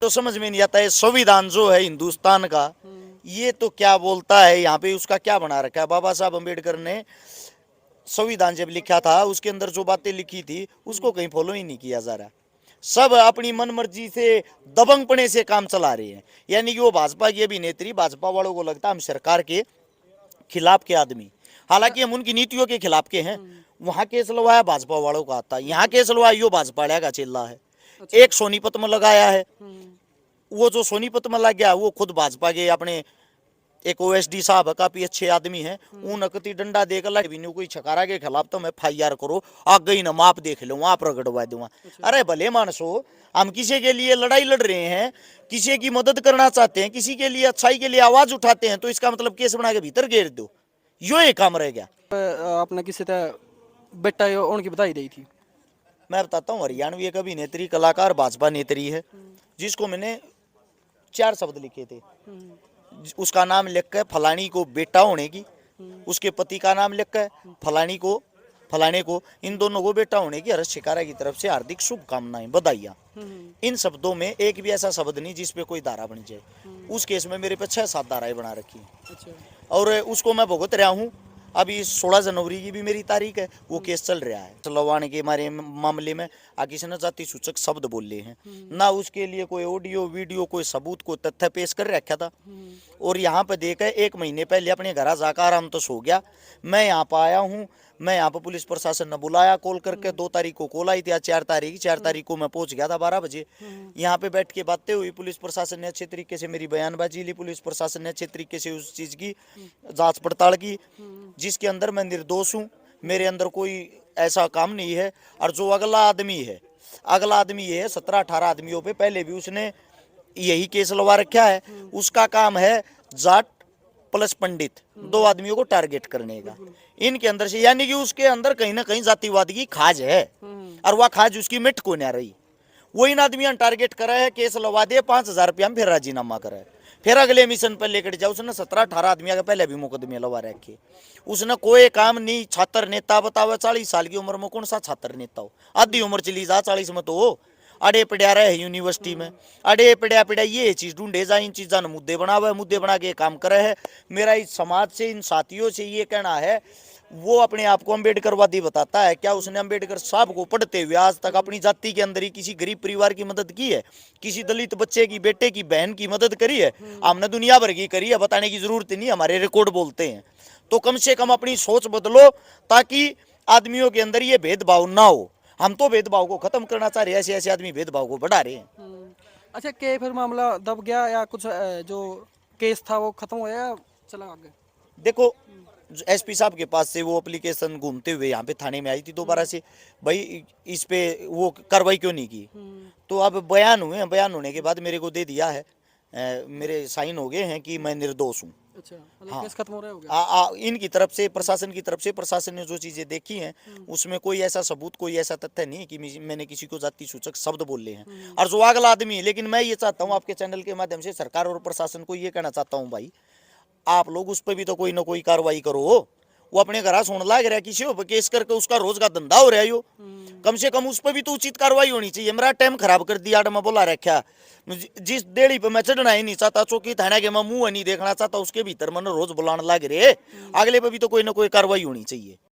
तो समझ में नहीं आता है संविधान जो है हिंदुस्तान का, ये तो क्या बोलता है यहाँ पे, उसका क्या बना रखा है। बाबा साहब अम्बेडकर ने संविधान जब लिखा था उसके अंदर जो बातें लिखी थी उसको कहीं फॉलो ही नहीं किया जा रहा। सब अपनी मन मर्जी से दबंगपने से काम चला रहे हैं। यानी कि वो भाजपा की अभिनेत्री, भाजपा वालों को लगता है हम सरकार के खिलाफ के आदमी, हालांकि हम उनकी नीतियों के खिलाफ के हैं। वहां केस लवाया भाजपा वालों का आता है, यहाँ केस लवाया यो भाजपा का चेला है। एक सोनीपत में लगाया है, वो जो सोनीपत में लग गया वो खुद भाजपा के अपने एक ओएसडी साहब काफी अच्छे आदमी हैं, उन अकती डंडा देकर लड़ भी नहीं कोई छकारा के खिलाफ तो मैं FIR करो आ गई ना माप देख लो वहां प्रगटवा दूंगा। अरे भले मानसो, हम किसी के लिए लड़ाई लड़ रहे हैं, किसी की मदद करना चाहते हैं, किसी के लिए अच्छाई के लिए आवाज उठाते हैं, तो इसका मतलब केस बना के भीतर घेर दो, यो एक काम रह गया। आपने किसी तरह बेटा उनकी बधाई दी थी? मैं बताता हूँ, हरियाणवी एक अभिनेत्री कलाकार भाजपा नेत्री है, जिसको मैंने 4 शब्द लिखे थे। उसका नाम लिख कर फलानी को बेटा होने की, उसके पति का नाम लिख कर फलाने को इन दोनों को बेटा होने की हर्ष शिकारा की तरफ से हार्दिक शुभकामनाएं, बधाइयाँ। इन शब्दों में एक भी ऐसा शब्द नहीं जिसपे कोई धारा बन जाए। उस केस में मेरे पे 6-7 धाराएं बना रखी हैं और उसको मैं भुगत रहा हूँ। अभी 16 जनवरी की भी मेरी तारीख है, वो केस चल रहा है। लवाने के हमारे मामले में किसी ने जाति सूचक शब्द बोले हैं ना, उसके लिए कोई ऑडियो वीडियो कोई सबूत कोई तथ्य पेश कर रखा था। और यहाँ पे देखा 1 महीने पहले अपने घर जाकर आराम तो सो गया, मैं यहाँ पर आया हूँ। मैं यहाँ पर पुलिस प्रशासन ने बुलाया कॉल करके, 2 तारीख को कॉल आई थी, आज 4 तारीख को मैं पहुँच गया था 12 बजे। यहाँ पे बैठ के बातें हुई, पुलिस प्रशासन ने अच्छे तरीके से मेरी बयानबाजी ली, पुलिस प्रशासन ने अच्छे तरीके से उस चीज़ की जांच पड़ताल की जिसके अंदर मैं निर्दोष हूँ, मेरे अंदर कोई ऐसा काम नहीं है। और जो अगला आदमी ये है 17-18 आदमियों पे पहले भी उसने यही केस लगा रखा है। उसका काम है जाट प्लस पंडित, 2 आदमियों को टारगेट करने का इनके अंदर से, यानी कि उसके अंदर कहीं ना कहीं जातिवाद की खाज है और वह खाज उसकी मिट को नहीं रही। वो इन आदमियों ने टारगेट करा है, केस लगा दे, 5000 रुपया में फिर राजीनामा करा है, फिर अगले मिशन पर लेकर जाओ। उसने 17-18 आदमी के पहले भी मुकदमे लगा रखे, उसने कोई काम नहीं। छात्र नेता बतावे, 40 साल की उम्र में कौन सा छात्र नेता हो, आधी उम्र चली जा 40 में तो हो। अड़े पड़ा रहे यूनिवर्सिटी में, अड़े पड़ा ये चीज ढूंढे जा, इन चीजा ने मुद्दे बनावे, मुद्दे बना के काम करे है। मेरा इस समाज से, इन साथियों से ये कहना है, वो अपने आप को अम्बेडकरवादी बताता है, क्या उसने अम्बेडकर साहब को पढ़ते हुए आज तक अपनी जाति के अंदर ही किसी गरीब परिवार की मदद की है, किसी दलित बच्चे की, बेटे की, बहन की मदद करी है? हमने दुनिया भर की करी है, बताने की जरूरत नहीं, हमारे रिकॉर्ड बोलते हैं। तो कम से कम अपनी सोच बदलो ताकि आदमियों के अंदर ये भेदभाव ना हो। हम तो भेदभाव को खत्म करना चाह रहे हैं, ऐसे आदमी भेदभाव को बढ़ा रहे हैं। अच्छा, के फिर मामला दब गया या कुछ जो केस था वो खत्म हो या चला आगे? देखो, SP साहब के पास से वो एप्लीकेशन घूमते हुए यहाँ पे थाने में आई थी दोबारा से, भाई इस पे वो कार्रवाई क्यों नहीं की। तो अब बयान हुए हैं, बयान होने के बाद मेरे को दे दिया है, मेरे साइन हो गए हैं कि मैं निर्दोष हूँ। अच्छा, मतलब केस खत्म हो रहा हो गया? इनकी तरफ से, प्रशासन की तरफ से, प्रशासन ने जो चीजें देखी हैं उसमें कोई ऐसा सबूत, कोई ऐसा तथ्य नहीं कि मैंने किसी को जाति सूचक शब्द बोले हैं और जो अगला आदमी है। लेकिन मैं ये चाहता हूँ आपके चैनल के माध्यम से सरकार और प्रशासन को ये कहना चाहता हूँ, भाई आप लोग उस पर भी तो कोई ना कोई कार्रवाई करो। वो अपने घर सुन लाग रहा है, किसी को केस करके उसका रोज का धंधा हो रहा है, यो कम से कम उस पर भी तो उचित कार्रवाई होनी चाहिए। मेरा टाइम खराब कर दिया, मैं बोला रखा, जिस देड़ी पे मैं चढ़ना ही नहीं चाहता, चौकी थाना के मैं मुंह नहीं देखना चाहता, उसके भीतर मैंने रोज बुलाने लग रहे, अगले पे भी तो कोई ना कोई कार्रवाई होनी चाहिए।